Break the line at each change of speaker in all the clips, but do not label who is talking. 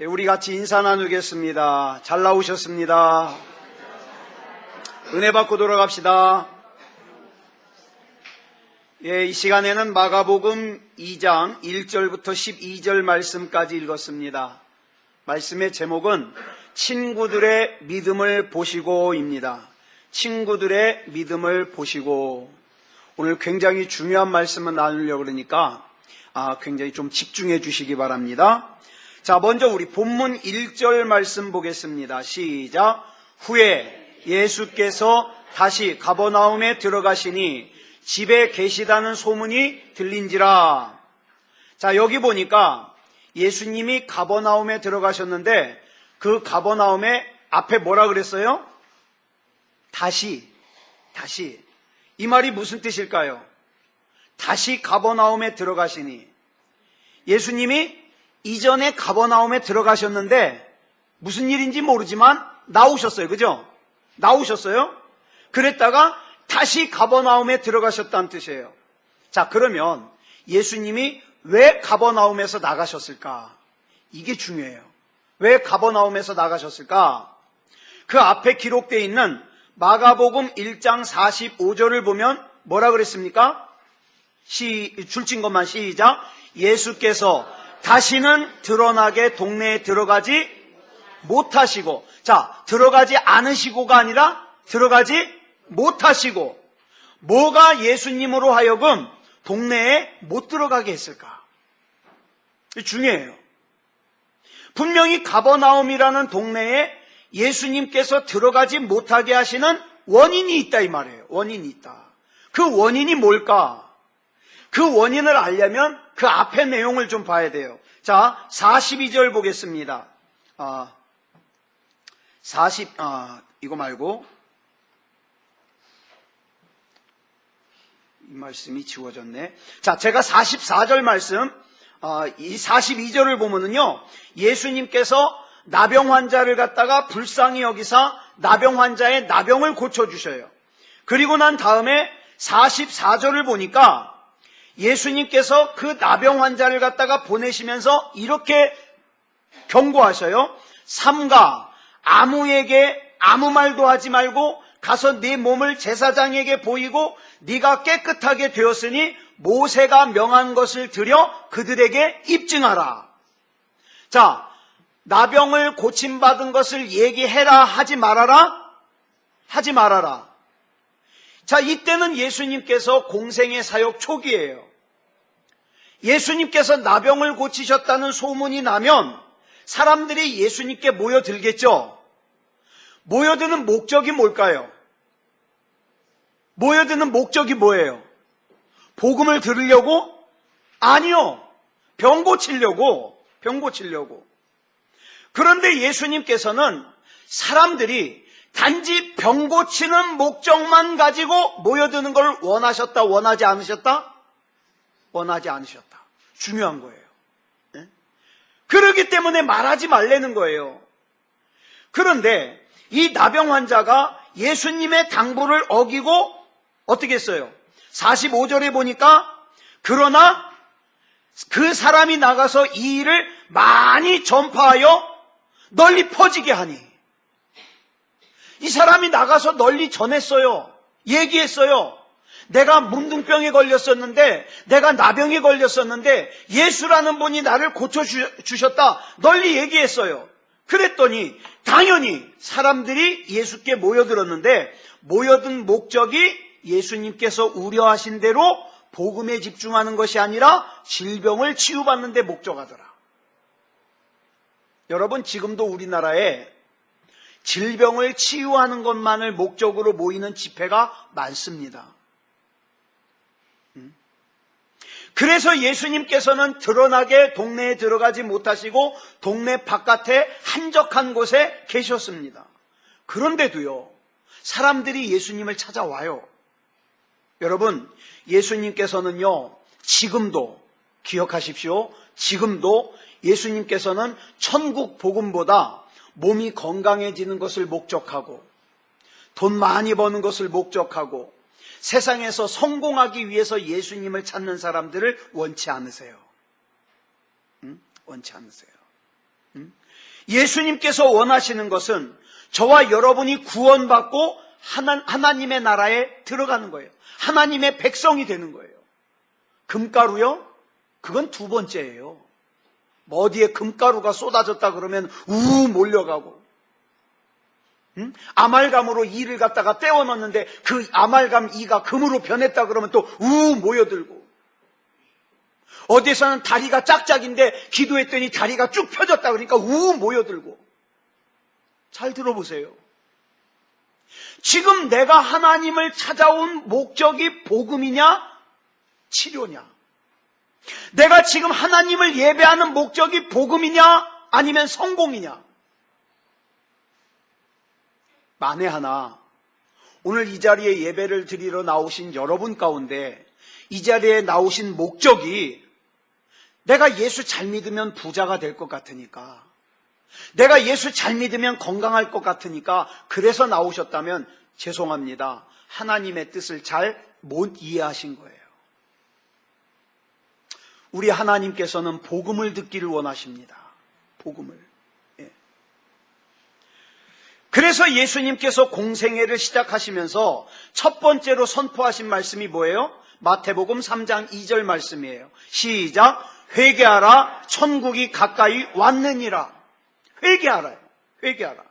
우리 같이 인사 나누겠습니다. 잘 나오셨습니다. 은혜 받고 돌아갑시다. 이 시간에는 마가복음 2장 1절부터 12절 말씀까지 읽었습니다. 말씀의 제목은 친구들의 믿음을 보시고입니다. 친구들의 믿음을 보시고. 오늘 굉장히 중요한 말씀을 나누려고 그러니까 굉장히 좀 집중해 주시기 바랍니다. 자, 먼저 우리 본문 1절 말씀 보겠습니다. 시작. 후에 예수께서 다시 가버나움에 들어가시니 집에 계시다는 소문이 들린지라. 자, 여기 보니까 예수님이 가버나움에 들어가셨는데 그 가버나움에 앞에 뭐라 그랬어요? 다시. 이 말이 무슨 뜻일까요? 다시 가버나움에 들어가시니. 예수님이 이전에 가버나움에 들어가셨는데 무슨 일인지 모르지만 나오셨어요. 그죠? 나오셨어요? 그랬다가 다시 가버나움에 들어가셨다는 뜻이에요. 자, 그러면 예수님이 왜 가버나움에서 나가셨을까? 이게 중요해요. 왜 가버나움에서 나가셨을까? 그 앞에 기록되어 있는 마가복음 1장 45절을 보면 뭐라 그랬습니까? 줄친 것만 시작. 예수께서 다시는 드러나게 동네에 들어가지 못하시고. 자, 들어가지 않으시고가 아니라 들어가지 못하시고. 뭐가 예수님으로 하여금 동네에 못 들어가게 했을까? 중요해요. 분명히 가버나움이라는 동네에 예수님께서 들어가지 못하게 하시는 원인이 있다 이 말이에요. 원인이 있다. 그 원인이 뭘까? 그 원인을 알려면 그 앞의 내용을 좀 봐야 돼요. 자, 42절 보겠습니다. 이거 말고 이 말씀이 지워졌네. 자, 제가 44절 말씀, 이 42절을 보면은요, 예수님께서 나병 환자를 갖다가 불쌍히 여기사 나병 환자의 나병을 고쳐주셔요. 그리고 난 다음에 44절을 보니까 예수님께서 그 나병 환자를 갖다가 보내시면서 이렇게 경고하셔요. 삼가 아무에게 아무 말도 하지 말고 가서 네 몸을 제사장에게 보이고 네가 깨끗하게 되었으니 모세가 명한 것을 들여 그들에게 입증하라. 자, 나병을 고침받은 것을 얘기해라 하지 말아라? 하지 말아라. 자, 이때는 예수님께서 공생의 사역 초기예요. 예수님께서 나병을 고치셨다는 소문이 나면 사람들이 예수님께 모여들겠죠. 모여드는 목적이 뭘까요? 모여드는 목적이 뭐예요? 복음을 들으려고? 아니요. 병 고치려고. 그런데 예수님께서는 사람들이 단지 병 고치는 목적만 가지고 모여드는 걸 원하셨다, 원하지 않으셨다? 원하지 않으셨다. 중요한 거예요. 네? 그러기 때문에 말하지 말라는 거예요. 그런데 이 나병 환자가 예수님의 당부를 어기고 어떻게 했어요? 45절에 보니까 그러나 그 사람이 나가서 이 일을 많이 전파하여 널리 퍼지게 하니. 이 사람이 나가서 널리 전했어요. 얘기했어요. 내가 문둥병에 걸렸었는데, 내가 나병에 걸렸었는데 예수라는 분이 나를 고쳐주셨다. 널리 얘기했어요. 그랬더니 당연히 사람들이 예수께 모여들었는데 모여든 목적이 예수님께서 우려하신 대로 복음에 집중하는 것이 아니라 질병을 치유받는 데 목적하더라. 여러분, 지금도 우리나라에 질병을 치유하는 것만을 목적으로 모이는 집회가 많습니다. 그래서 예수님께서는 드러나게 동네에 들어가지 못하시고 동네 바깥에 한적한 곳에 계셨습니다. 그런데도요, 사람들이 예수님을 찾아와요. 여러분, 예수님께서는요, 지금도 기억하십시오. 지금도 예수님께서는 천국 복음보다 몸이 건강해지는 것을 목적하고 돈 많이 버는 것을 목적하고 세상에서 성공하기 위해서 예수님을 찾는 사람들을 원치 않으세요. 원치 않으세요. 예수님께서 원하시는 것은 저와 여러분이 구원받고 하나님의 나라에 들어가는 거예요. 하나님의 백성이 되는 거예요. 금가루요? 그건 두 번째예요. 뭐 어디에 금가루가 쏟아졌다 그러면 몰려가고, 아말감으로 이를 갖다가 떼어 넣었는데 그 아말감 이가 금으로 변했다 그러면 또 모여들고, 어디에서는 다리가 짝짝인데 기도했더니 다리가 쭉 펴졌다 그러니까 모여들고. 잘 들어보세요. 지금 내가 하나님을 찾아온 목적이 복음이냐 치료냐? 내가 지금 하나님을 예배하는 목적이 복음이냐 아니면 성공이냐? 만에 하나 오늘 이 자리에 예배를 드리러 나오신 여러분 가운데 이 자리에 나오신 목적이 내가 예수 잘 믿으면 부자가 될 것 같으니까, 내가 예수 잘 믿으면 건강할 것 같으니까 그래서 나오셨다면 죄송합니다. 하나님의 뜻을 잘 못 이해하신 거예요. 우리 하나님께서는 복음을 듣기를 원하십니다. 복음을. 예. 그래서 예수님께서 공생애를 시작하시면서 첫 번째로 선포하신 말씀이 뭐예요? 마태복음 3장 2절 말씀이에요. 시작. 회개하라, 천국이 가까이 왔느니라. 회개하라요. 회개하라.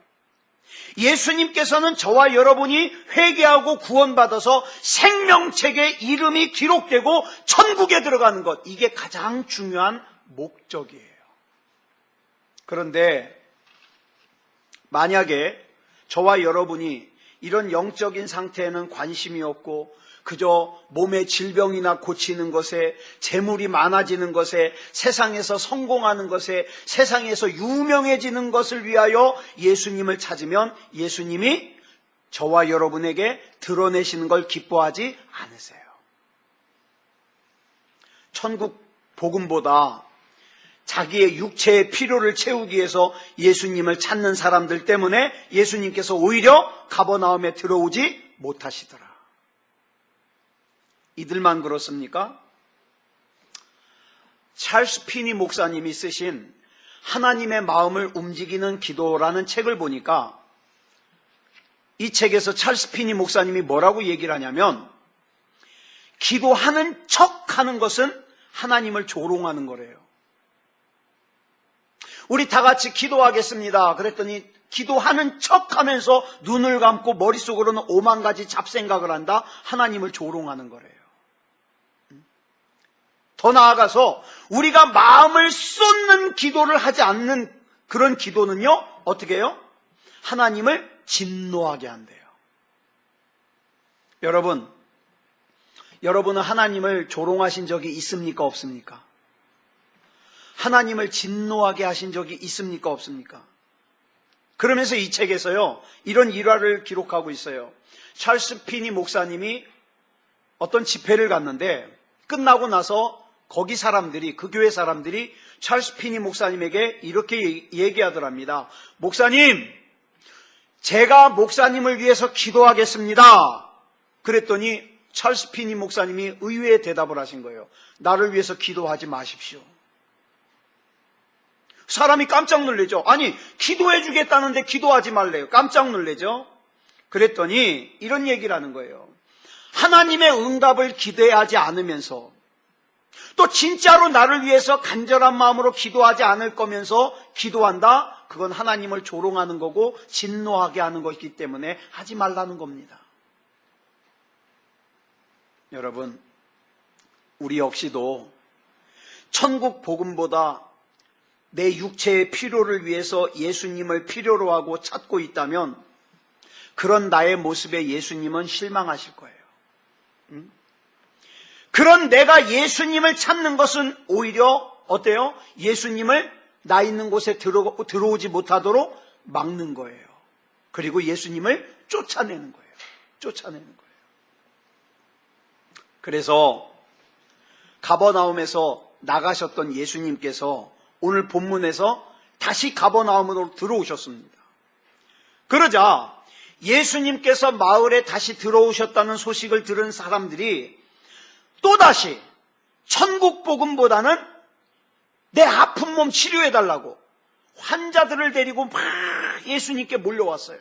예수님께서는 저와 여러분이 회개하고 구원받아서 생명책에 이름이 기록되고 천국에 들어가는 것, 이게 가장 중요한 목적이에요. 그런데 만약에 저와 여러분이 이런 영적인 상태에는 관심이 없고 그저 몸의 질병이나 고치는 것에, 재물이 많아지는 것에, 세상에서 성공하는 것에, 세상에서 유명해지는 것을 위하여 예수님을 찾으면 예수님이 저와 여러분에게 드러내시는 걸 기뻐하지 않으세요. 천국 복음보다 자기의 육체의 필요를 채우기 위해서 예수님을 찾는 사람들 때문에 예수님께서 오히려 가버나움에 들어오지 못하시더라. 이들만 그렇습니까? 찰스 피니 목사님이 쓰신 하나님의 마음을 움직이는 기도라는 책을 보니까 이 책에서 찰스 피니 목사님이 뭐라고 얘기를 하냐면, 기도하는 척 하는 것은 하나님을 조롱하는 거래요. 우리 다 같이 기도하겠습니다. 그랬더니 기도하는 척 하면서 눈을 감고 머릿속으로는 5만 가지 잡생각을 한다? 하나님을 조롱하는 거래요. 더 나아가서 우리가 마음을 쏟는 기도를 하지 않는 그런 기도는요, 어떻게 해요? 하나님을 진노하게 한대요. 여러분은 하나님을 조롱하신 적이 있습니까? 없습니까? 하나님을 진노하게 하신 적이 있습니까? 없습니까? 그러면서 이 책에서요, 이런 일화를 기록하고 있어요. 찰스 피니 목사님이 어떤 집회를 갔는데 끝나고 나서 거기 사람들이, 그 교회 사람들이 찰스 피니 목사님에게 이렇게 얘기하더랍니다. 목사님, 제가 목사님을 위해서 기도하겠습니다. 그랬더니 찰스 피니 목사님이 의외의 대답을 하신 거예요. 나를 위해서 기도하지 마십시오. 사람이 깜짝 놀래죠. 아니, 기도해 주겠다는데 기도하지 말래요. 깜짝 놀래죠. 그랬더니 이런 얘기를 하는 거예요. 하나님의 응답을 기대하지 않으면서 또 진짜로 나를 위해서 간절한 마음으로 기도하지 않을 거면서 기도한다? 그건 하나님을 조롱하는 거고 진노하게 하는 것이기 때문에 하지 말라는 겁니다. 여러분, 우리 역시도 천국 복음보다 내 육체의 필요를 위해서 예수님을 필요로 하고 찾고 있다면 그런 나의 모습에 예수님은 실망하실 거예요. 그런 내가 예수님을 찾는 것은 오히려 어때요? 예수님을 나 있는 곳에 들어오지 못하도록 막는 거예요. 그리고 예수님을 쫓아내는 거예요. 쫓아내는 거예요. 그래서 가버나움에서 나가셨던 예수님께서 오늘 본문에서 다시 가버나움으로 들어오셨습니다. 그러자 예수님께서 마을에 다시 들어오셨다는 소식을 들은 사람들이 또다시 천국 복음보다는 내 아픈 몸 치료해달라고, 환자들을 데리고 막 예수님께 몰려왔어요.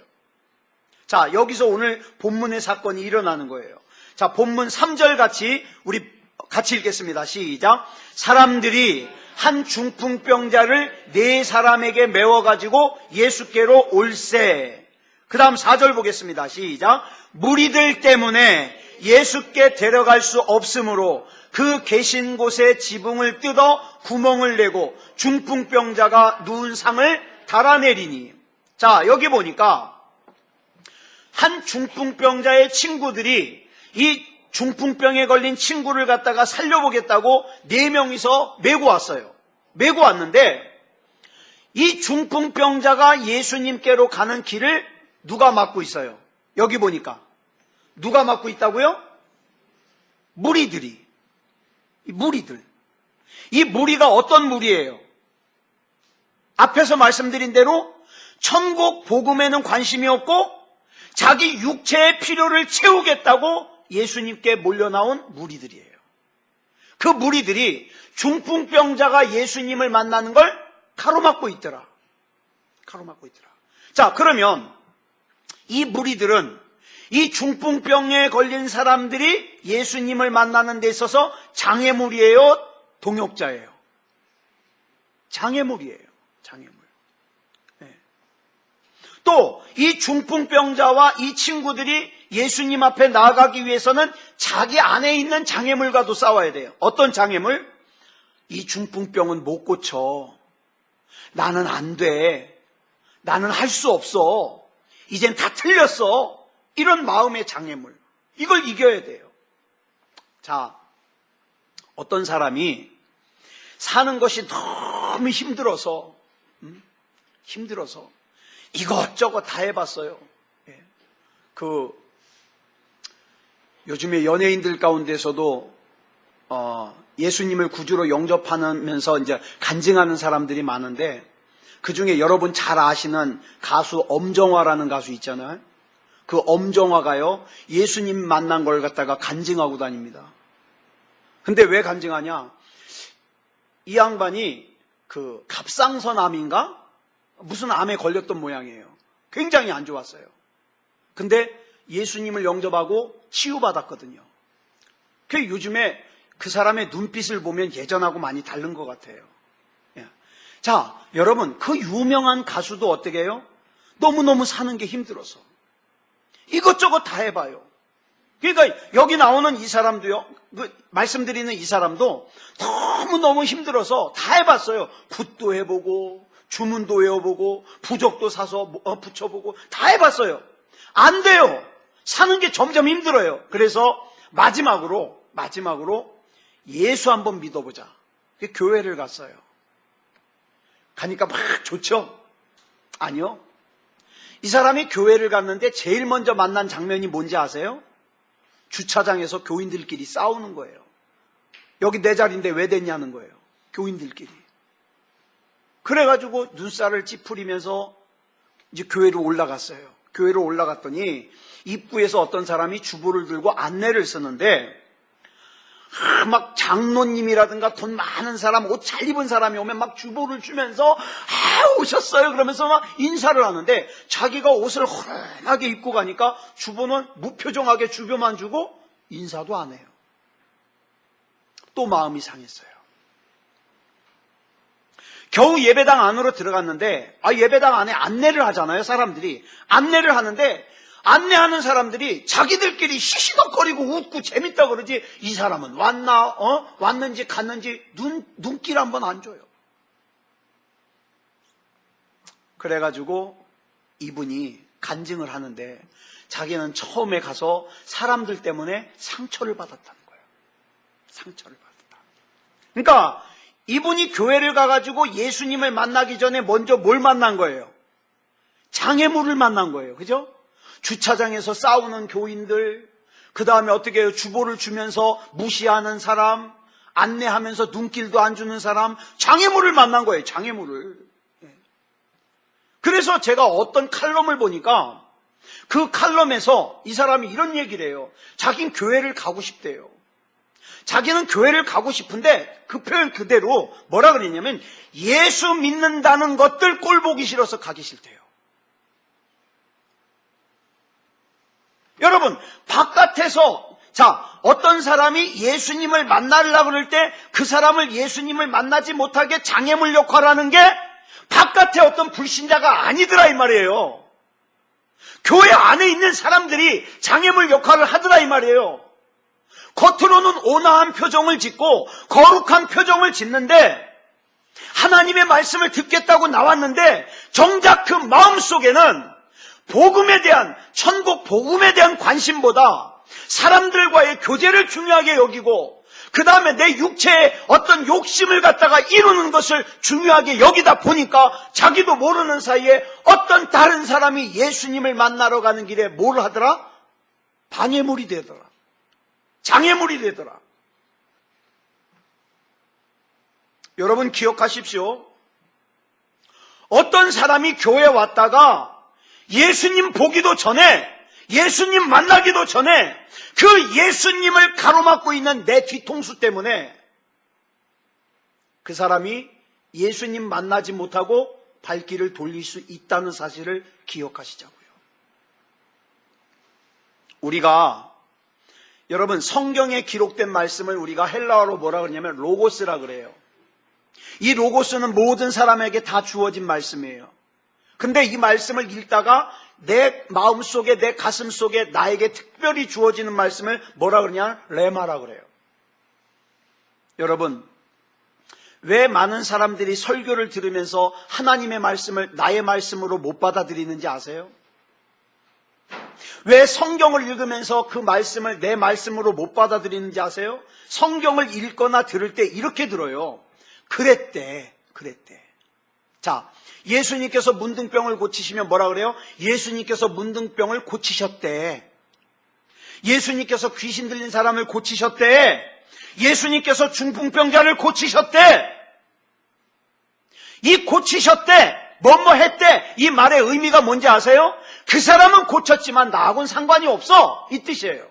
자, 여기서 오늘 본문의 사건이 일어나는 거예요. 자, 본문 3절 우리 같이 읽겠습니다. 시작. 사람들이 한 중풍병자를 4사람에게 메워가지고 예수께로 올세. 그 다음 4절 보겠습니다. 시작. 무리들 때문에 예수께 데려갈 수 없으므로 그 계신 곳에 지붕을 뜯어 구멍을 내고 중풍병자가 누운 상을 달아내리니. 자, 여기 보니까 한 중풍병자의 친구들이 이 중풍병에 걸린 친구를 갖다가 살려보겠다고 4명이서 메고 왔어요. 메고 왔는데 이 중풍병자가 예수님께로 가는 길을 누가 막고 있어요? 여기 보니까 누가 막고 있다고요? 무리들이. 무리들. 이 무리가 어떤 무리예요? 앞에서 말씀드린 대로 천국 복음에는 관심이 없고 자기 육체의 필요를 채우겠다고 예수님께 몰려나온 무리들이에요. 그 무리들이 중풍병자가 예수님을 만나는 걸 가로막고 있더라. 가로막고 있더라. 자, 그러면 이 무리들은 이 중풍병에 걸린 사람들이 예수님을 만나는 데 있어서 장애물이에요? 동역자예요? 장애물이에요. 장애물. 네. 또 이 중풍병자와 이 친구들이 예수님 앞에 나아가기 위해서는 자기 안에 있는 장애물과도 싸워야 돼요. 어떤 장애물? 이 중풍병은 못 고쳐. 나는 안 돼. 나는 할 수 없어. 이젠 다 틀렸어. 이런 마음의 장애물. 이걸 이겨야 돼요. 자, 어떤 사람이 사는 것이 너무 힘들어서 이것저것 다 해봤어요. 요즘에 연예인들 가운데서도 예수님을 구주로 영접하면서 이제 간증하는 사람들이 많은데, 그 중에 여러분 잘 아시는 가수 엄정화라는 가수 있잖아요. 그 엄정화가요, 예수님 만난 걸 갖다가 간증하고 다닙니다. 근데 왜 간증하냐? 이 양반이 그 갑상선암인가? 무슨 암에 걸렸던 모양이에요. 굉장히 안 좋았어요. 근데 예수님을 영접하고 치유받았거든요. 그 요즘에 그 사람의 눈빛을 보면 예전하고 많이 다른 것 같아요. 자, 여러분, 그 유명한 가수도 어떻게 해요? 너무너무 사는 게 힘들어서 이것저것 다 해봐요. 그러니까 여기 나오는 이 사람도요, 말씀드리는 이 사람도 너무너무 힘들어서 다 해봤어요. 굿도 해보고 주문도 외워보고 부적도 사서 붙여보고 다 해봤어요. 안 돼요. 사는 게 점점 힘들어요. 그래서 마지막으로 예수 한번 믿어보자. 교회를 갔어요. 가니까 막 좋죠? 아니요. 이 사람이 교회를 갔는데 제일 먼저 만난 장면이 뭔지 아세요? 주차장에서 교인들끼리 싸우는 거예요. 여기 내 자리인데 왜 됐냐는 거예요. 교인들끼리. 그래가지고 눈살을 찌푸리면서 이제 교회로 올라갔어요. 교회로 올라갔더니 입구에서 어떤 사람이 주보를 들고 안내를 쓰는데, 막 장로님이라든가 돈 많은 사람, 옷 잘 입은 사람이 오면 막 주보를 주면서 오셨어요 그러면서 막 인사를 하는데, 자기가 옷을 허름하게 입고 가니까 주보는 무표정하게 주보만 주고 인사도 안 해요. 또 마음이 상했어요. 겨우 예배당 안으로 들어갔는데, 예배당 안에 안내를 하잖아요. 사람들이 안내를 하는데, 안내하는 사람들이 자기들끼리 시시덕거리고 웃고 재밌다 그러지, 이 사람은 왔는지 갔는지 눈길 한번 안 줘요. 그래가지고 이분이 간증을 하는데, 자기는 처음에 가서 사람들 때문에 상처를 받았다는 거예요. 상처를 받았다. 그러니까 이분이 교회를 가가지고 예수님을 만나기 전에 먼저 뭘 만난 거예요? 장애물을 만난 거예요. 그죠? 주차장에서 싸우는 교인들, 그 다음에 어떻게 해요? 주보를 주면서 무시하는 사람, 안내하면서 눈길도 안 주는 사람, 장애물을 만난 거예요. 장애물을. 그래서 제가 어떤 칼럼을 보니까 그 칼럼에서 이 사람이 이런 얘기를 해요. 자긴 교회를 가고 싶대요. 자기는 교회를 가고 싶은데 그 표현 그대로 뭐라 그랬냐면 예수 믿는다는 것들 꼴 보기 싫어서 가기 싫대요. 여러분, 바깥에서 어떤 사람이 예수님을 만나려고 그럴 때 그 사람을 예수님을 만나지 못하게 장애물 역할을 하는 게 바깥에 어떤 불신자가 아니더라 이 말이에요. 교회 안에 있는 사람들이 장애물 역할을 하더라 이 말이에요. 겉으로는 온화한 표정을 짓고 거룩한 표정을 짓는데 하나님의 말씀을 듣겠다고 나왔는데 정작 그 마음속에는 복음에 대한, 천국 복음에 대한 관심보다 사람들과의 교제를 중요하게 여기고 그 다음에 내 육체의 어떤 욕심을 갖다가 이루는 것을 중요하게 여기다 보니까 자기도 모르는 사이에 어떤 다른 사람이 예수님을 만나러 가는 길에 뭘 하더라? 방해물이 되더라. 장애물이 되더라. 여러분 기억하십시오. 어떤 사람이 교회에 왔다가 예수님 보기도 전에, 예수님 만나기도 전에 그 예수님을 가로막고 있는 내 뒤통수 때문에 그 사람이 예수님 만나지 못하고 발길을 돌릴 수 있다는 사실을 기억하시자고요. 우리가 여러분 성경에 기록된 말씀을 우리가 헬라어로 뭐라 그러냐면 로고스라 그래요. 이 로고스는 모든 사람에게 다 주어진 말씀이에요. 근데 이 말씀을 읽다가 내 마음속에, 내 가슴속에 나에게 특별히 주어지는 말씀을 뭐라 그러냐? 레마라 그래요. 여러분, 왜 많은 사람들이 설교를 들으면서 하나님의 말씀을 나의 말씀으로 못 받아들이는지 아세요? 왜 성경을 읽으면서 그 말씀을 내 말씀으로 못 받아들이는지 아세요? 성경을 읽거나 들을 때 이렇게 들어요. 그랬대. 자, 예수님께서 문둥병을 고치시면 뭐라 그래요? 예수님께서 문둥병을 고치셨대. 예수님께서 귀신 들린 사람을 고치셨대. 예수님께서 중풍병자를 고치셨대. 이 고치셨대, 뭐뭐 했대, 이 말의 의미가 뭔지 아세요? 그 사람은 고쳤지만 나하고는 상관이 없어, 이 뜻이에요.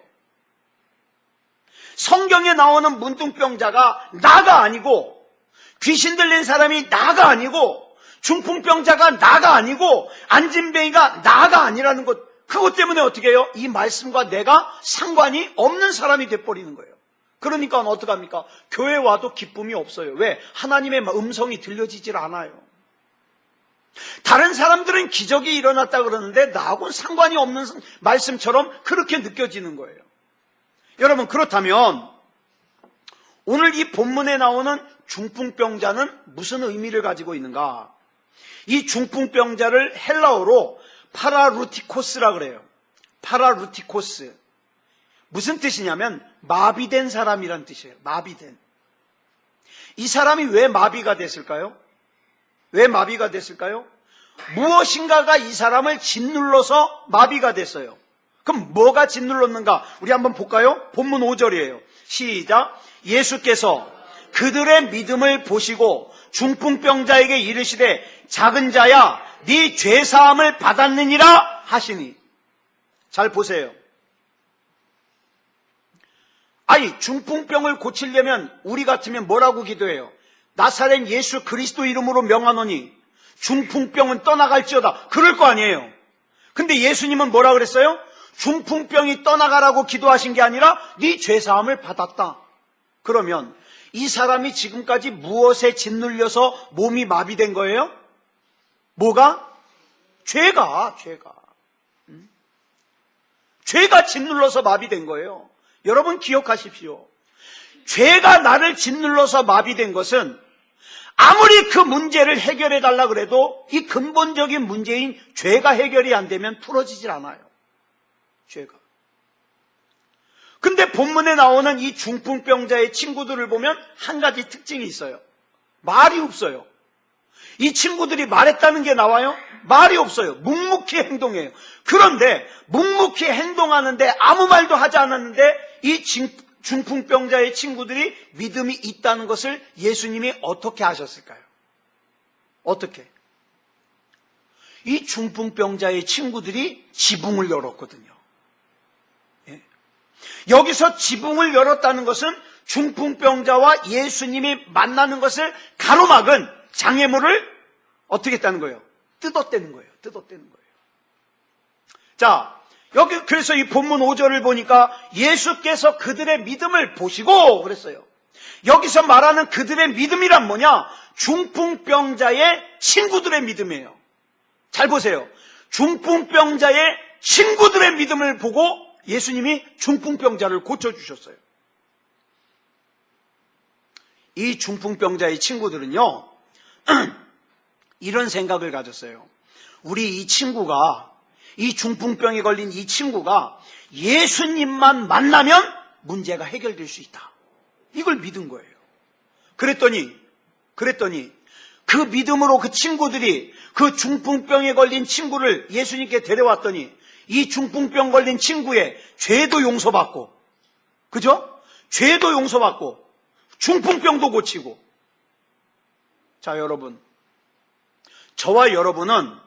성경에 나오는 문둥병자가 나가 아니고, 귀신 들린 사람이 나가 아니고, 중풍병자가 나가 아니고, 안진뱅이가 나가 아니라는 것, 그것 때문에 어떻게 해요? 이 말씀과 내가 상관이 없는 사람이 돼버리는 거예요. 그러니까 어떡합니까? 교회 와도 기쁨이 없어요. 왜? 하나님의 음성이 들려지질 않아요. 다른 사람들은 기적이 일어났다 그러는데 나하고는 상관이 없는 말씀처럼 그렇게 느껴지는 거예요. 여러분, 그렇다면 오늘 이 본문에 나오는 중풍병자는 무슨 의미를 가지고 있는가? 이 중풍병자를 헬라어로 파라루티코스라 그래요. 파라루티코스. 무슨 뜻이냐면 마비된 사람이란 뜻이에요. 마비된. 이 사람이 왜 마비가 됐을까요? 왜 마비가 됐을까요? 무엇인가가 이 사람을 짓눌러서 마비가 됐어요. 그럼 뭐가 짓눌렀는가? 우리 한번 볼까요? 본문 5절이에요. 시작. 예수께서 그들의 믿음을 보시고 중풍병자에게 이르시되 작은 자야 네 죄사함을 받았느니라 하시니. 잘 보세요. 아니, 중풍병을 고치려면 우리 같으면 뭐라고 기도해요? 나사렛 예수 그리스도 이름으로 명하노니 중풍병은 떠나갈지어다. 그럴 거 아니에요. 근데 예수님은 뭐라 그랬어요? 중풍병이 떠나가라고 기도하신 게 아니라 네 죄사함을 받았다. 그러면 이 사람이 지금까지 무엇에 짓눌려서 몸이 마비된 거예요? 뭐가? 죄가. 죄가 짓눌러서 마비된 거예요. 여러분 기억하십시오. 죄가 나를 짓눌러서 마비된 것은 아무리 그 문제를 해결해 달라 그래도 이 근본적인 문제인 죄가 해결이 안 되면 풀어지질 않아요. 죄가. 근데 본문에 나오는 이 중풍병자의 친구들을 보면 한 가지 특징이 있어요. 말이 없어요. 이 친구들이 말했다는 게 나와요? 말이 없어요. 묵묵히 행동해요. 그런데 묵묵히 행동하는데 아무 말도 하지 않았는데 이 중풍병자의 친구들이 믿음이 있다는 것을 예수님이 어떻게 하셨을까요? 어떻게? 이 중풍병자의 친구들이 지붕을 열었거든요. 예. 여기서 지붕을 열었다는 것은 중풍병자와 예수님이 만나는 것을 가로막은 장애물을 어떻게 했다는 거예요? 뜯어떼는 거예요. 뜯어떼는 거예요. 자, 여기 그래서 이 본문 5절을 보니까 예수께서 그들의 믿음을 보시고 그랬어요. 여기서 말하는 그들의 믿음이란 뭐냐? 중풍병자의 친구들의 믿음이에요. 잘 보세요. 중풍병자의 친구들의 믿음을 보고 예수님이 중풍병자를 고쳐주셨어요. 이 중풍병자의 친구들은요, 이런 생각을 가졌어요. 우리 이 친구가, 이 중풍병에 걸린 이 친구가 예수님만 만나면 문제가 해결될 수 있다. 이걸 믿은 거예요. 그랬더니 그 믿음으로 그 친구들이 그 중풍병에 걸린 친구를 예수님께 데려왔더니 이 중풍병 걸린 친구의 죄도 용서받고, 그죠? 죄도 용서받고 중풍병도 고치고. 자, 여러분, 저와 여러분은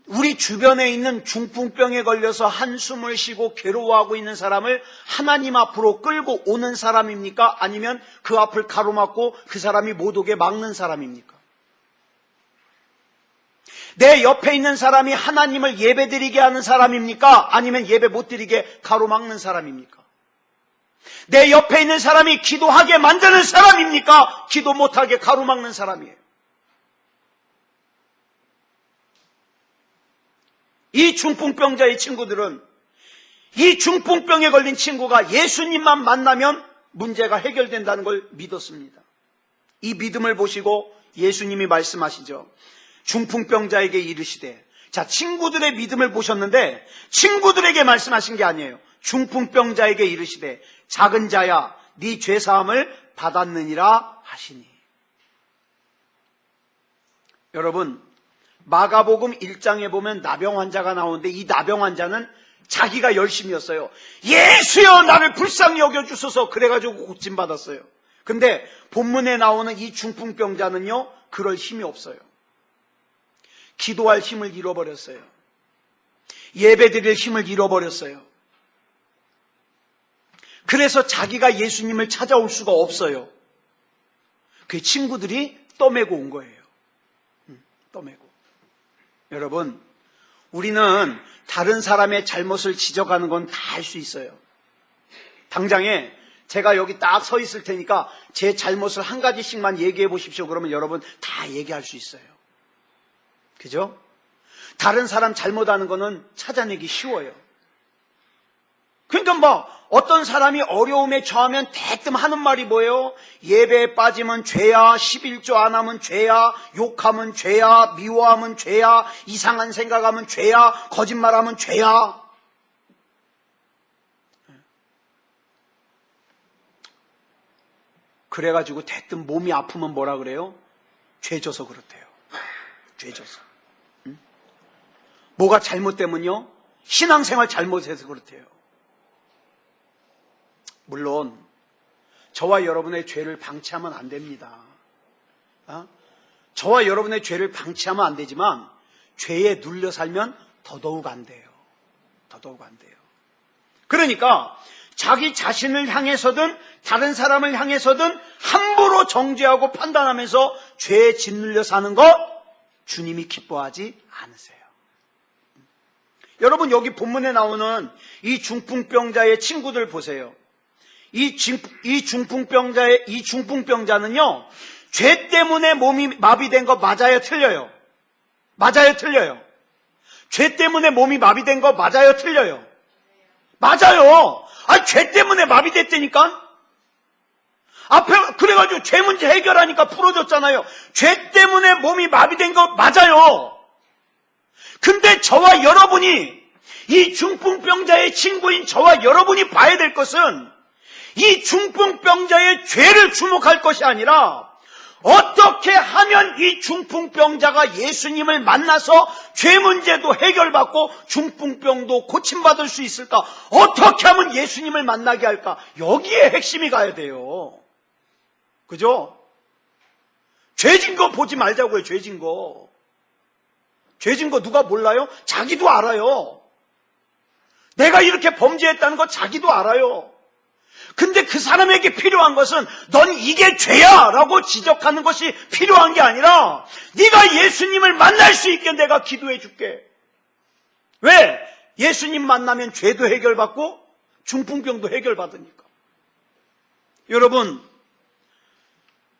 우리 주변에 있는 중풍병에 걸려서 한숨을 쉬고 괴로워하고 있는 사람을 하나님 앞으로 끌고 오는 사람입니까? 아니면 그 앞을 가로막고 그 사람이 못 오게 막는 사람입니까? 내 옆에 있는 사람이 하나님을 예배드리게 하는 사람입니까? 아니면 예배 못 드리게 가로막는 사람입니까? 내 옆에 있는 사람이 기도하게 만드는 사람입니까? 기도 못하게 가로막는 사람이에요. 이 중풍병자의 친구들은 이 중풍병에 걸린 친구가 예수님만 만나면 문제가 해결된다는 걸 믿었습니다. 이 믿음을 보시고 예수님이 말씀하시죠. 중풍병자에게 이르시되, 자, 친구들의 믿음을 보셨는데 친구들에게 말씀하신 게 아니에요. 중풍병자에게 이르시되, 작은 자야, 네 죄사함을 받았느니라 하시니. 여러분, 마가복음 1장에 보면 나병 환자가 나오는데 이 나병 환자는 자기가 열심이었어요. 예수여, 나를 불쌍히 여겨주소서. 그래가지고 고침받았어요. 근데 본문에 나오는 이 중풍병자는요, 그럴 힘이 없어요. 기도할 힘을 잃어버렸어요. 예배드릴 힘을 잃어버렸어요. 그래서 자기가 예수님을 찾아올 수가 없어요. 그 친구들이 떠매고 온 거예요. 떠매고. 여러분, 우리는 다른 사람의 잘못을 지적하는 건 다 할 수 있어요. 당장에 제가 여기 딱 서 있을 테니까 제 잘못을 한 가지씩만 얘기해 보십시오. 그러면 여러분 다 얘기할 수 있어요. 그죠? 다른 사람 잘못하는 거는 찾아내기 쉬워요. 그러니까 어떤 사람이 어려움에 처하면 대뜸 하는 말이 뭐예요? 예배에 빠지면 죄야, 11조 안 하면 죄야, 욕하면 죄야, 미워하면 죄야, 이상한 생각하면 죄야, 거짓말하면 죄야. 그래가지고 대뜸 몸이 아프면 뭐라 그래요? 죄져서 그렇대요. 죄져서. 응? 뭐가 잘못되면요? 신앙생활 잘못해서 그렇대요. 물론 저와 여러분의 죄를 방치하면 안 됩니다. 저와 여러분의 죄를 방치하면 안 되지만 죄에 눌려 살면 더더욱 안 돼요. 더더욱 안 돼요. 그러니까 자기 자신을 향해서든 다른 사람을 향해서든 함부로 정죄하고 판단하면서 죄에 짓눌려 사는 것 주님이 기뻐하지 않으세요. 여러분, 여기 본문에 나오는 이 중풍병자의 친구들 보세요. 이 중풍병자는요, 죄 때문에 몸이 마비된 거 맞아요, 틀려요? 맞아요, 틀려요? 죄 때문에 몸이 마비된 거 맞아요, 틀려요? 맞아요. 죄 때문에 마비됐다니까? 앞에, 그래가지고 죄 문제 해결하니까 풀어졌잖아요. 죄 때문에 몸이 마비된 거 맞아요. 근데 저와 여러분이, 이 중풍병자의 친구인 저와 여러분이 봐야 될 것은 이 중풍병자의 죄를 주목할 것이 아니라 어떻게 하면 이 중풍병자가 예수님을 만나서 죄 문제도 해결받고 중풍병도 고침받을 수 있을까? 어떻게 하면 예수님을 만나게 할까? 여기에 핵심이 가야 돼요. 그죠? 죄진 거 보지 말자고요. 죄진 거. 죄진 거 누가 몰라요? 자기도 알아요. 내가 이렇게 범죄했다는 거 자기도 알아요. 근데 그 사람에게 필요한 것은 넌 이게 죄야 라고 지적하는 것이 필요한 게 아니라 네가 예수님을 만날 수 있게 내가 기도해 줄게. 왜? 예수님 만나면 죄도 해결받고 중풍병도 해결받으니까. 여러분,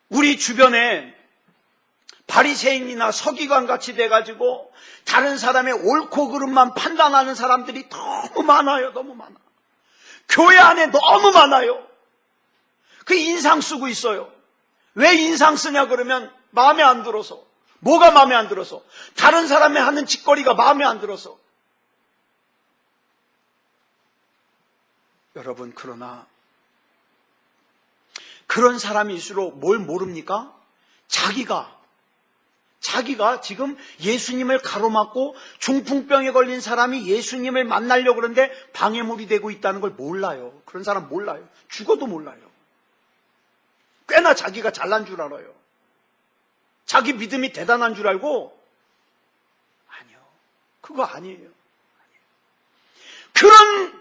우리 주변에 바리새인이나 서기관 같이 돼가지고 다른 사람의 옳고 그름만 판단하는 사람들이 너무 많아요. 너무 많아. 교회 안에 너무 많아요. 그 인상 쓰고 있어요. 왜 인상 쓰냐 그러면 마음에 안 들어서. 뭐가 마음에 안 들어서? 다른 사람이 하는 짓거리가 마음에 안 들어서. 여러분, 그러나 그런 사람일수록 뭘 모릅니까? 자기가 지금 예수님을 가로막고 중풍병에 걸린 사람이 예수님을 만나려고 그러는데 방해물이 되고 있다는 걸 몰라요. 그런 사람 몰라요. 죽어도 몰라요. 꽤나 자기가 잘난 줄 알아요. 자기 믿음이 대단한 줄 알고. 아니요, 그거 아니에요.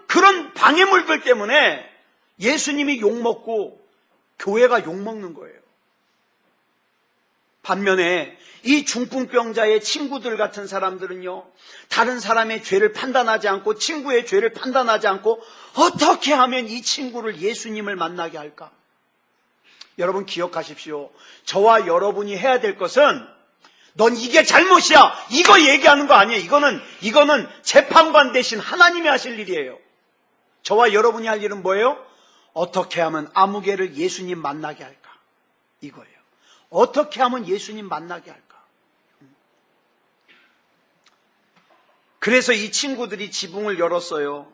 그런 방해물들 때문에 예수님이 욕먹고 교회가 욕먹는 거예요. 반면에 이 중풍병자의 친구들 같은 사람들은요, 다른 사람의 죄를 판단하지 않고 친구의 죄를 판단하지 않고 어떻게 하면 이 친구를 예수님을 만나게 할까? 여러분 기억하십시오. 저와 여러분이 해야 될 것은 넌 이게 잘못이야, 이거 얘기하는 거 아니에요. 이거는 재판관 대신 하나님이 하실 일이에요. 저와 여러분이 할 일은 뭐예요? 어떻게 하면 아무개를 예수님 만나게 할까? 이거예요. 어떻게 하면 예수님 만나게 할까? 그래서 이 친구들이 지붕을 열었어요.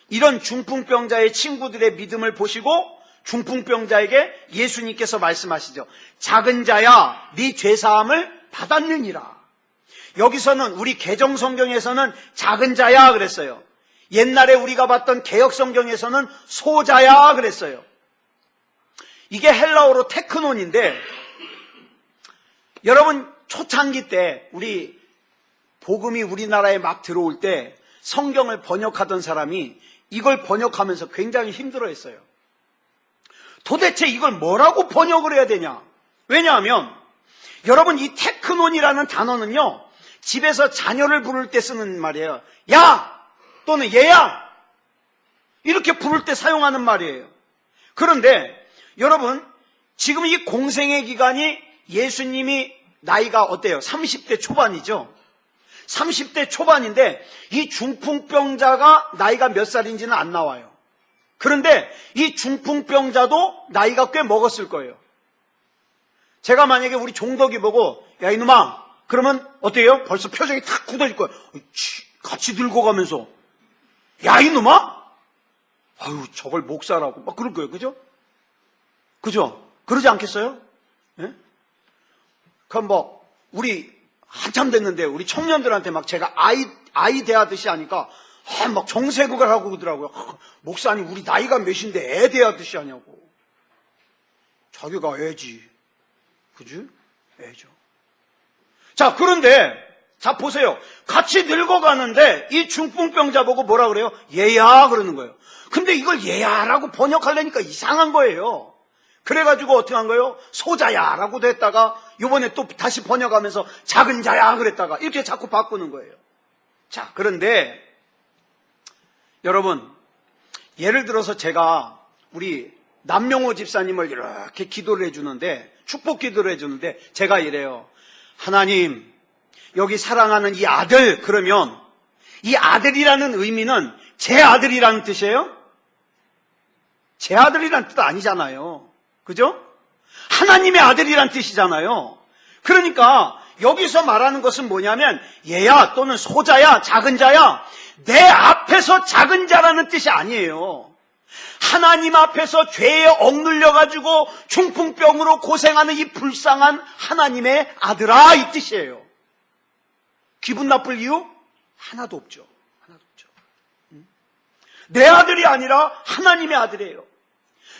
이런 중풍병자의 친구들의 믿음을 보시고 중풍병자에게 예수님께서 말씀하시죠. 작은 자야, 네 죄사함을 받았느니라. 여기서는 우리 개정성경에서는 작은 자야 그랬어요. 옛날에 우리가 봤던 개역성경에서는 소자야 그랬어요. 이게 헬라어로 테크논인데, 여러분 초창기 때 우리 복음이 우리나라에 막 들어올 때 성경을 번역하던 사람이 이걸 번역하면서 굉장히 힘들어했어요. 도대체 이걸 뭐라고 번역을 해야 되냐? 왜냐하면 여러분 이 테크논이라는 단어는요, 집에서 자녀를 부를 때 쓰는 말이에요. 야! 또는 얘야! 이렇게 부를 때 사용하는 말이에요. 그런데 여러분 지금 이 공생의 기간이 예수님이 나이가 어때요? 30대 초반이죠. 30대 초반인데 이 중풍병자가 나이가 몇 살인지는 안 나와요. 그런데 이 중풍병자도 나이가 꽤 먹었을 거예요. 제가 만약에 우리 종덕이 보고 야 이놈아 그러면 어때요? 벌써 표정이 탁 굳어질 거예요. 같이 들고 가면서 야 이놈아? 아유 저걸 목사라고 막 그럴 거예요. 그죠? 그죠? 그러지 않겠어요? 예? 그럼 뭐 우리 한참 됐는데 우리 청년들한테 막 제가 아이 대하듯이 하니까 막 정색을 하고 그러더라고요. 목사님 우리 나이가 몇인데 애 대하듯이 하냐고. 자기가 애지. 그지? 애죠. 자 그런데 자 보세요. 같이 늙어가는데 이 중풍병자 보고 뭐라 그래요? 얘야 그러는 거예요. 근데 이걸 얘야라고 번역하려니까 이상한 거예요. 그래가지고 어떻게 한 거예요? 소자야라고도 했다가 이번에 또 다시 번역하면서 작은 자야 그랬다가 이렇게 자꾸 바꾸는 거예요. 자 그런데 여러분 예를 들어서 제가 우리 남명호 집사님을 이렇게 기도를 해주는데 축복 기도를 해주는데 제가 이래요. 하나님 여기 사랑하는 이 아들 그러면 이 아들이라는 의미는 제 아들이라는 뜻이에요? 제 아들이라는 뜻 아니잖아요. 그죠? 하나님의 아들이란 뜻이잖아요. 그러니까 여기서 말하는 것은 뭐냐면 얘야 또는 소자야 작은 자야 내 앞에서 작은 자라는 뜻이 아니에요. 하나님 앞에서 죄에 억눌려가지고 중풍병으로 고생하는 이 불쌍한 하나님의 아들아 이 뜻이에요. 기분 나쁠 이유? 하나도 없죠. 하나도 없죠. 내 아들이 아니라 하나님의 아들이에요.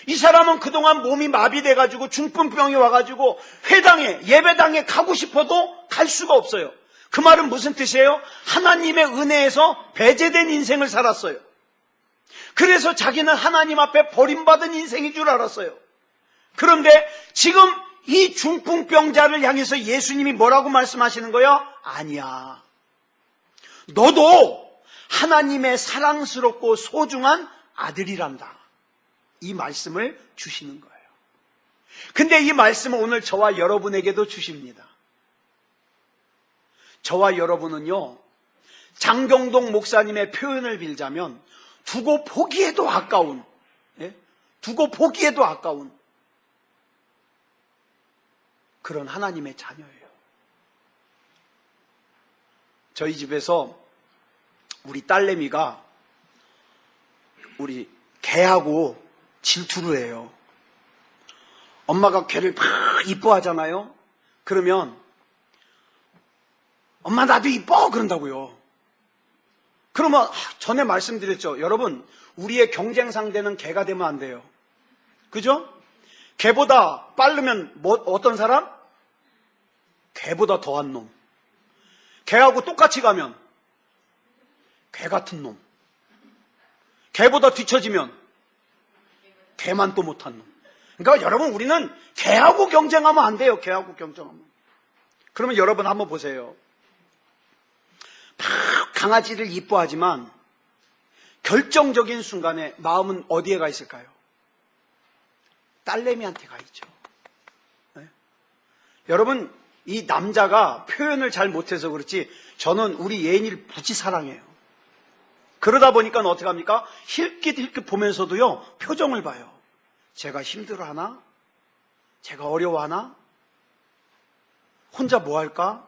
이 사람은 그동안 몸이 마비돼가지고 중풍병이 와가지고 회당에 예배당에 가고 싶어도 갈 수가 없어요. 그 말은 무슨 뜻이에요? 하나님의 은혜에서 배제된 인생을 살았어요. 그래서 자기는 하나님 앞에 버림받은 인생인 줄 알았어요. 그런데 지금 이 중풍병자를 향해서 예수님이 뭐라고 말씀하시는 거예요? 아니야. 너도 하나님의 사랑스럽고 소중한 아들이란다. 이 말씀을 주시는 거예요. 근데 이 말씀은 오늘 저와 여러분에게도 주십니다. 저와 여러분은요, 장경동 목사님의 표현을 빌자면 두고 보기에도 아까운, 두고 보기에도 아까운 그런 하나님의 자녀예요. 저희 집에서 우리 딸내미가 우리 개하고 질투를 해요. 엄마가 개를 막 이뻐하잖아요. 그러면 엄마 나도 이뻐 그런다고요. 그러면 전에 말씀드렸죠. 여러분, 우리의 경쟁 상대는 개가 되면 안 돼요. 그죠? 개보다 빠르면 어떤 사람? 개보다 더한 놈. 개하고 똑같이 가면 개 같은 놈. 개보다 뒤처지면 개만 또 못한 놈. 그러니까 여러분, 우리는 개하고 경쟁하면 안 돼요. 개하고 경쟁하면. 그러면 여러분 한번 보세요. 막 강아지를 이뻐하지만 결정적인 순간에 마음은 어디에 가 있을까요? 딸내미한테 가 있죠. 네? 여러분, 이 남자가 표현을 잘 못해서 그렇지 저는 우리 예인이를 무지 사랑해요. 그러다 보니까 어떻게 합니까? 힐끗힐끗 보면서도요, 표정을 봐요. 제가 힘들어하나? 제가 어려워하나? 혼자 뭐 할까?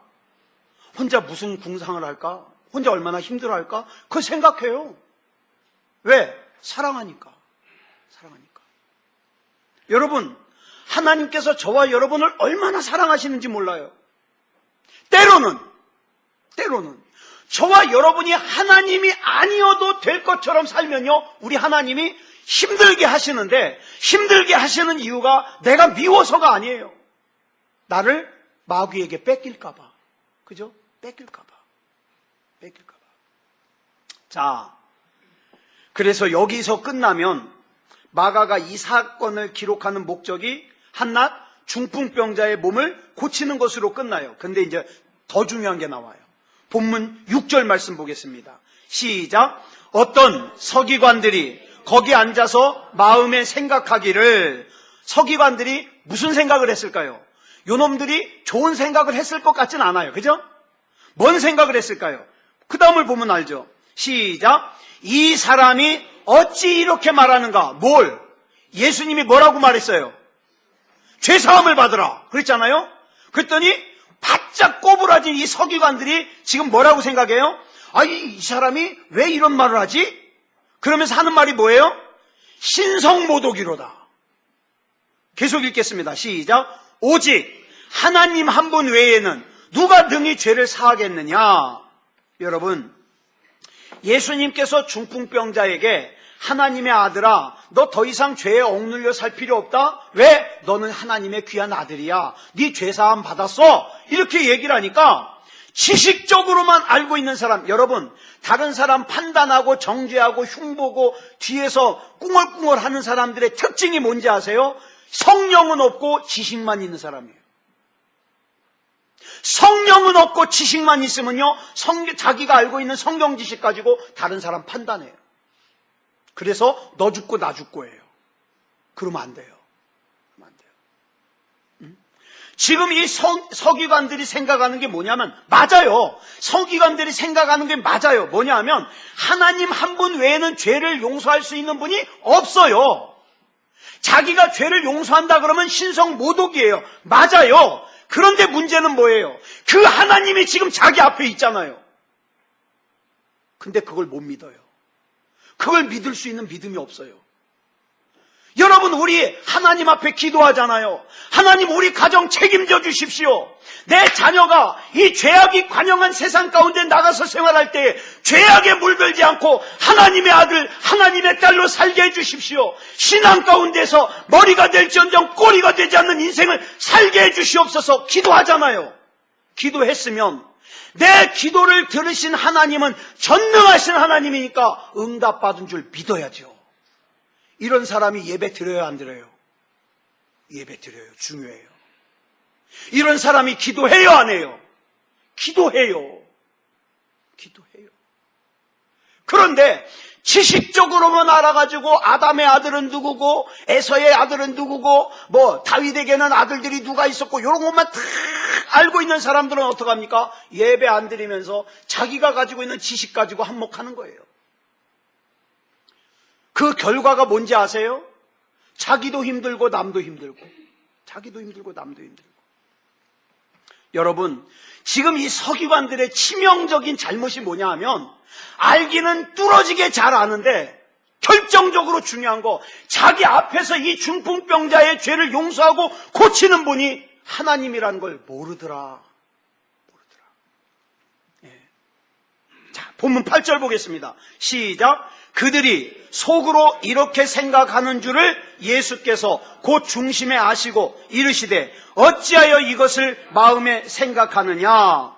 혼자 무슨 궁상을 할까? 혼자 얼마나 힘들어할까? 그걸 생각해요. 왜? 사랑하니까. 사랑하니까. 여러분, 하나님께서 저와 여러분을 얼마나 사랑하시는지 몰라요. 때로는 저와 여러분이 하나님이 아니어도 될 것처럼 살면요, 우리 하나님이 힘들게 하시는데, 힘들게 하시는 이유가 내가 미워서가 아니에요. 나를 마귀에게 뺏길까봐. 그죠? 뺏길까봐. 자, 그래서 여기서 끝나면 마가가 이 사건을 기록하는 목적이 한낱 중풍병자의 몸을 고치는 것으로 끝나요. 근데 이제 더 중요한 게 나와요. 본문 6절 말씀 보겠습니다. 시작. 어떤 서기관들이 거기 앉아서 마음에 생각하기를, 서기관들이 무슨 생각을 했을까요? 요놈들이 좋은 생각을 했을 것 같진 않아요. 그죠? 뭔 생각을 했을까요? 그 다음을 보면 알죠. 시작. 이 사람이 어찌 이렇게 말하는가? 뭘? 예수님이 뭐라고 말했어요? 죄사함을 받으라 그랬잖아요. 그랬더니 바짝 꼬부라진 이 서기관들이 지금 뭐라고 생각해요? 이 사람이 왜 이런 말을 하지? 그러면서 하는 말이 뭐예요? 신성모독이로다. 계속 읽겠습니다. 시작. 오직 하나님 한 분 외에는 누가 능히 죄를 사하겠느냐? 여러분, 예수님께서 중풍병자에게 하나님의 아들아, 너 더 이상 죄에 억눌려 살 필요 없다. 왜? 너는 하나님의 귀한 아들이야. 네 죄사함 받았어. 이렇게 얘기를 하니까 지식적으로만 알고 있는 사람, 여러분, 다른 사람 판단하고 정죄하고 흉보고 뒤에서 꿍얼꿍얼 하는 사람들의 특징이 뭔지 아세요? 성령은 없고 지식만 있는 사람이에요. 성령은 없고 지식만 있으면요, 자기가 알고 있는 성경 지식 가지고 다른 사람 판단해요. 그래서 너 죽고 나 죽고예요. 그러면 안 돼요. 지금 이 서기관들이 생각하는 게 뭐냐면, 맞아요. 서기관들이 생각하는 게 맞아요. 뭐냐면 하나님 한 분 외에는 죄를 용서할 수 있는 분이 없어요. 자기가 죄를 용서한다 그러면 신성모독이에요. 맞아요. 그런데 문제는 뭐예요? 그 하나님이 지금 자기 앞에 있잖아요. 근데 그걸 못 믿어요. 그걸 믿을 수 있는 믿음이 없어요. 여러분, 우리 하나님 앞에 기도하잖아요. 하나님, 우리 가정 책임져 주십시오. 내 자녀가 이 죄악이 관영한 세상 가운데 나가서 생활할 때 죄악에 물들지 않고 하나님의 아들, 하나님의 딸로 살게 해주십시오. 신앙 가운데서 머리가 될지언정 꼬리가 되지 않는 인생을 살게 해주시옵소서. 기도하잖아요. 기도했으면 내 기도를 들으신 하나님은 전능하신 하나님이니까 응답받은 줄 믿어야죠. 이런 사람이 예배 드려요, 안 드려요? 예배 드려요. 중요해요. 이런 사람이 기도해요, 안 해요? 기도해요. 기도해요. 그런데 지식적으로만 알아가지고 아담의 아들은 누구고 에서의 아들은 누구고 뭐 다윗에게는 아들들이 누가 있었고 이런 것만 다 알고 있는 사람들은 어떡합니까? 예배 안 드리면서 자기가 가지고 있는 지식 가지고 한몫하는 거예요. 그 결과가 뭔지 아세요? 자기도 힘들고 남도 힘들고, 자기도 힘들고 남도 힘들고. 여러분, 지금 이 서기관들의 치명적인 잘못이 뭐냐 하면 알기는 뚫어지게 잘 아는데 결정적으로 중요한 거, 자기 앞에서 이 중풍병자의 죄를 용서하고 고치는 분이 하나님이라는 걸 모르더라. 예. 자, 본문 8절 보겠습니다. 시작. 그들이 속으로 이렇게 생각하는 줄을 예수께서 곧 중심에 아시고 이르시되 어찌하여 이것을 마음에 생각하느냐.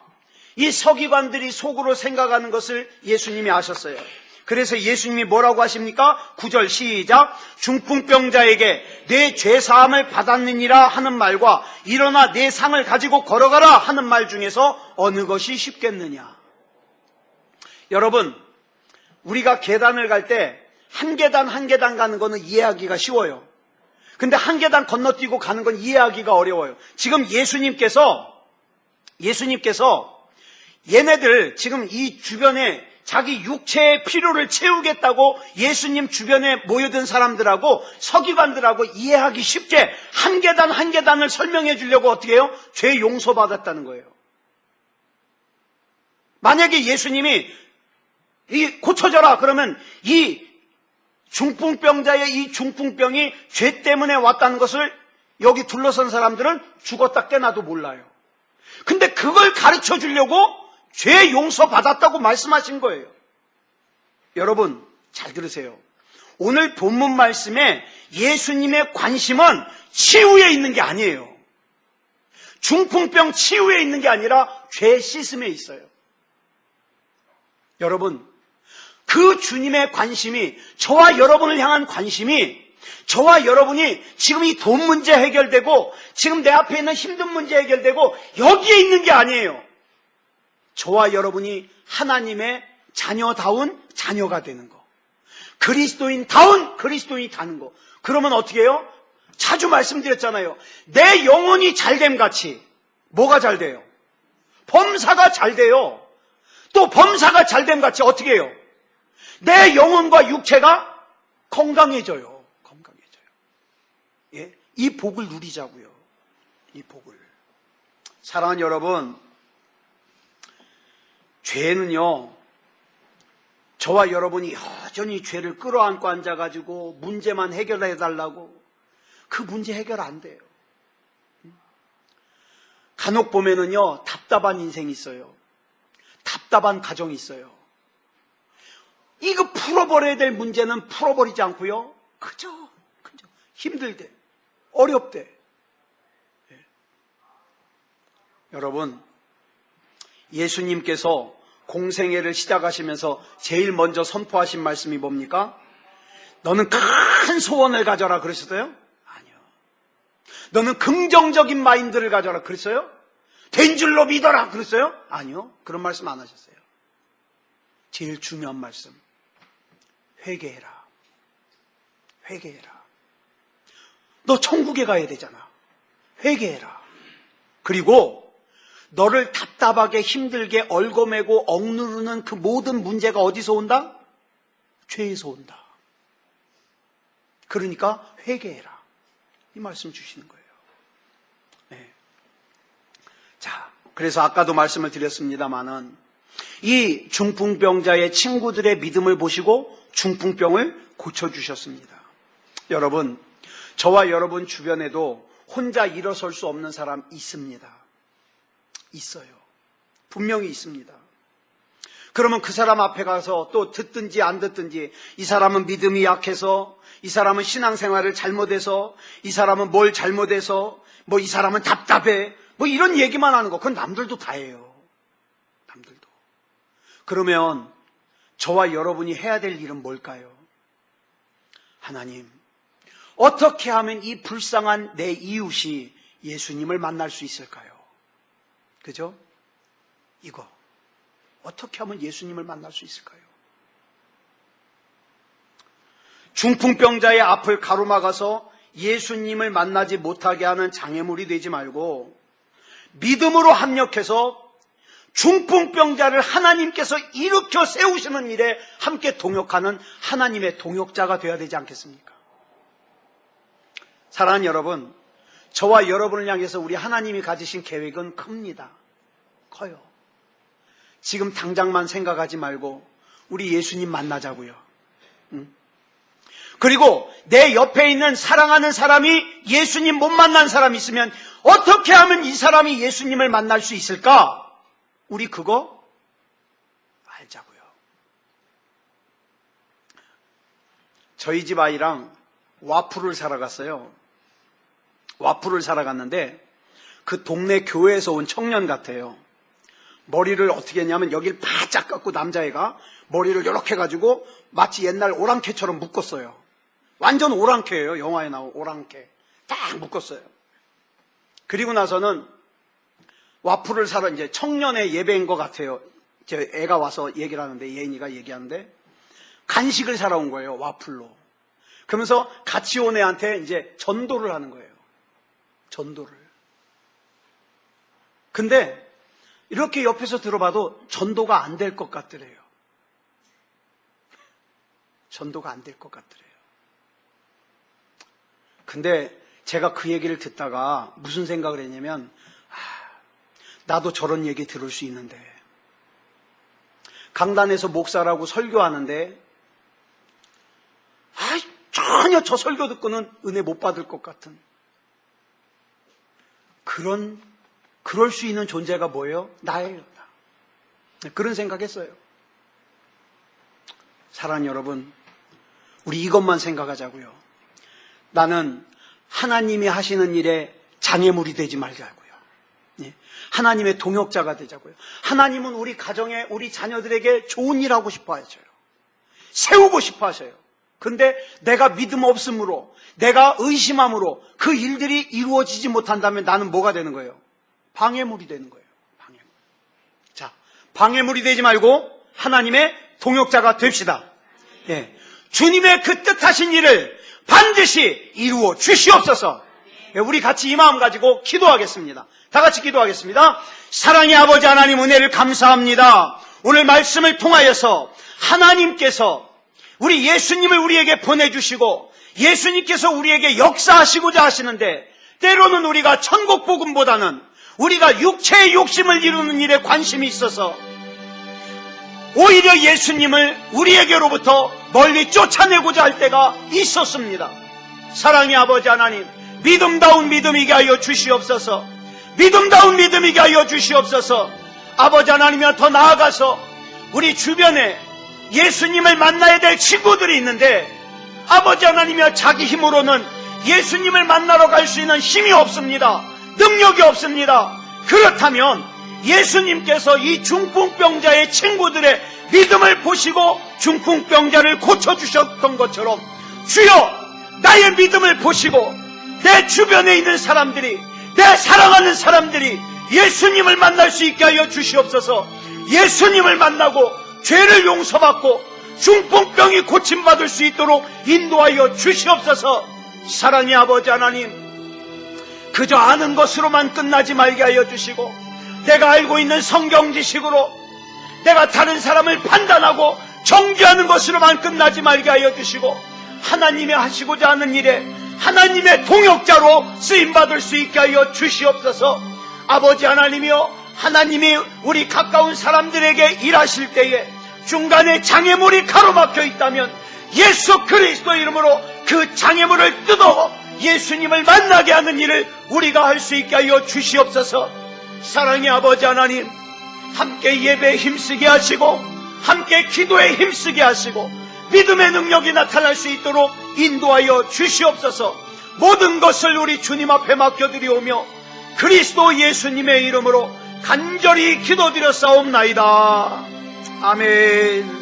이 서기관들이 속으로 생각하는 것을 예수님이 아셨어요. 그래서 예수님이 뭐라고 하십니까? 9절 시작. 중풍병자에게 내 죄사함을 받았느니라 하는 말과 일어나 내 상을 가지고 걸어가라 하는 말 중에서 어느 것이 쉽겠느냐. 여러분, 우리가 계단을 갈 때 한 계단 한 계단 가는 거는 이해하기가 쉬워요. 근데 한 계단 건너뛰고 가는 건 이해하기가 어려워요. 지금 예수님께서 얘네들 지금 이 주변에 자기 육체의 필요를 채우겠다고 예수님 주변에 모여든 사람들하고 서기관들하고 이해하기 쉽게 한 계단 한 계단을 설명해 주려고 어떻게 해요? 죄 용서받았다는 거예요. 만약에 예수님이 고쳐져라 그러면 이 중풍병자의 이 중풍병이 죄 때문에 왔다는 것을 여기 둘러선 사람들은 죽었다 깨나도 몰라요. 근데 그걸 가르쳐 주려고 죄 용서 받았다고 말씀하신 거예요. 여러분 잘 들으세요. 오늘 본문 말씀에 예수님의 관심은 치유에 있는 게 아니에요. 중풍병 치유에 있는 게 아니라 죄 씻음에 있어요. 여러분, 그 주님의 관심이, 저와 여러분을 향한 관심이, 저와 여러분이 지금 이 돈 문제 해결되고 지금 내 앞에 있는 힘든 문제 해결되고 여기에 있는 게 아니에요. 저와 여러분이 하나님의 자녀다운 자녀가 되는 거, 그리스도인다운 그리스도인이 되는 거. 그러면 어떻게 해요? 자주 말씀드렸잖아요. 내 영혼이 잘됨 같이 뭐가 잘 돼요? 범사가 잘 돼요. 또 범사가 잘됨 같이 어떻게 해요? 내 영혼과 육체가 건강해져요. 예? 이 복을 누리자고요. 이 복을. 사랑하는 여러분, 죄는요, 저와 여러분이 여전히 죄를 끌어안고 앉아가지고 문제만 해결해달라고, 그 문제 해결 안 돼요. 간혹 보면은요, 답답한 인생이 있어요. 답답한 가정이 있어요. 이거 풀어버려야 될 문제는 풀어버리지 않고요, 그저 힘들대, 어렵대. 예. 여러분, 예수님께서 공생애를 시작하시면서 제일 먼저 선포하신 말씀이 뭡니까? 너는 큰 소원을 가져라 그러셨어요? 아니요. 너는 긍정적인 마인드를 가져라 그랬어요? 된 줄로 믿어라 그랬어요? 아니요. 그런 말씀 안 하셨어요. 제일 중요한 말씀, 회개해라. 회개해라. 너 천국에 가야 되잖아. 회개해라. 그리고 너를 답답하게 힘들게 얽어매고 억누르는 그 모든 문제가 어디서 온다? 죄에서 온다. 그러니까 회개해라. 이 말씀 주시는 거예요. 네. 자, 그래서 아까도 말씀을 드렸습니다마는 이 중풍병자의 친구들의 믿음을 보시고 중풍병을 고쳐주셨습니다. 여러분, 저와 여러분 주변에도 혼자 일어설 수 없는 사람 있습니다. 있어요. 분명히 있습니다. 그러면 그 사람 앞에 가서 또 듣든지 안 듣든지, 이 사람은 믿음이 약해서, 이 사람은 신앙생활을 잘못해서, 이 사람은 뭘 잘못해서, 뭐 이 사람은 답답해, 뭐 이런 얘기만 하는 거, 그건 남들도 다 해요. 남들도. 그러면 저와 여러분이 해야 될 일은 뭘까요? 하나님, 어떻게 하면 이 불쌍한 내 이웃이 예수님을 만날 수 있을까요? 그죠? 이거 어떻게 하면 예수님을 만날 수 있을까요? 중풍병자의 앞을 가로막아서 예수님을 만나지 못하게 하는 장애물이 되지 말고 믿음으로 합력해서 중풍병자를 하나님께서 일으켜 세우시는 일에 함께 동역하는 하나님의 동역자가 되어야 되지 않겠습니까? 사랑하는 여러분, 저와 여러분을 향해서 우리 하나님이 가지신 계획은 큽니다. 커요. 지금 당장만 생각하지 말고 우리 예수님 만나자고요. 그리고 내 옆에 있는 사랑하는 사람이 예수님 못 만난 사람이 있으면 어떻게 하면 이 사람이 예수님을 만날 수 있을까? 우리 그거 알자고요. 저희 집 아이랑 와플을 사러 갔어요. 와플을 사러 갔는데 그 동네 교회에서 온 청년 같아요. 머리를 어떻게 했냐면 여길 바짝 깎고 남자애가 머리를 이렇게 해가지고 마치 옛날 오랑캐처럼 묶었어요. 완전 오랑캐예요. 영화에 나온 오랑캐. 딱 묶었어요. 그리고 나서는 와플을 사러 이제 청년의 예배인 것 같아요. 제 애가 와서 얘기를 하는데, 예인이가 얘기하는데 간식을 사러 온 거예요. 와플로. 그러면서 같이 온 애한테 이제 전도를 하는 거예요. 전도를. 근데 이렇게 옆에서 들어봐도 전도가 안 될 것 같더래요. 전도가 안 될 것 같더래요. 근데 제가 그 얘기를 듣다가 무슨 생각을 했냐면, 나도 저런 얘기 들을 수 있는데, 강단에서 목사라고 설교하는데 전혀 저 설교 듣고는 은혜 못 받을 것 같은 그럴 수 있는 존재가 뭐예요? 나예요. 그런 생각했어요. 사랑하는 여러분, 우리 이것만 생각하자고요. 나는 하나님이 하시는 일에 장애물이 되지 말자고요. 하나님의 동역자가 되자고요. 하나님은 우리 가정에, 우리 자녀들에게 좋은 일 하고 싶어 하셔요. 세우고 싶어 하셔요. 근데 내가 믿음 없음으로, 내가 의심함으로 그 일들이 이루어지지 못한다면 나는 뭐가 되는 거예요? 방해물이 되는 거예요. 방해물. 자, 방해물이 되지 말고 하나님의 동역자가 됩시다. 예. 주님의 그 뜻하신 일을 반드시 이루어 주시옵소서. 예, 우리 같이 이 마음 가지고 기도하겠습니다. 다 같이 기도하겠습니다. 사랑의 아버지 하나님, 은혜를 감사합니다. 오늘 말씀을 통하여서 하나님께서 우리 예수님을 우리에게 보내주시고 예수님께서 우리에게 역사하시고자 하시는데, 때로는 우리가 천국 복음보다는 우리가 육체의 욕심을 이루는 일에 관심이 있어서 오히려 예수님을 우리에게로부터 멀리 쫓아내고자 할 때가 있었습니다. 사랑의 아버지 하나님, 믿음다운 믿음이게 하여 주시옵소서. 믿음다운 믿음이게 하여 주시옵소서. 아버지 하나님이여, 더 나아가서 우리 주변에 예수님을 만나야 될 친구들이 있는데, 아버지 하나님이여, 자기 힘으로는 예수님을 만나러 갈 수 있는 힘이 없습니다. 능력이 없습니다. 그렇다면 예수님께서 이 중풍병자의 친구들의 믿음을 보시고 중풍병자를 고쳐주셨던 것처럼, 주여, 나의 믿음을 보시고 내 주변에 있는 사람들이, 내 사랑하는 사람들이 예수님을 만날 수 있게 하여 주시옵소서. 예수님을 만나고 죄를 용서받고 중풍병이 고침받을 수 있도록 인도하여 주시옵소서. 사랑의 아버지 하나님, 그저 아는 것으로만 끝나지 말게 하여 주시고, 내가 알고 있는 성경 지식으로 내가 다른 사람을 판단하고 정죄하는 것으로만 끝나지 말게 하여 주시고, 하나님이 하시고자 하는 일에 하나님의 동역자로 쓰임받을 수 있게 하여 주시옵소서. 아버지 하나님이여, 하나님이 우리 가까운 사람들에게 일하실 때에 중간에 장애물이 가로막혀 있다면 예수 그리스도 이름으로 그 장애물을 뜯어 예수님을 만나게 하는 일을 우리가 할 수 있게 하여 주시옵소서. 사랑의 아버지 하나님, 함께 예배에 힘쓰게 하시고 함께 기도에 힘쓰게 하시고 믿음의 능력이 나타날 수 있도록 인도하여 주시옵소서. 모든 것을 우리 주님 앞에 맡겨드리오며 그리스도 예수님의 이름으로 간절히 기도드려 싸움나이다. 아멘.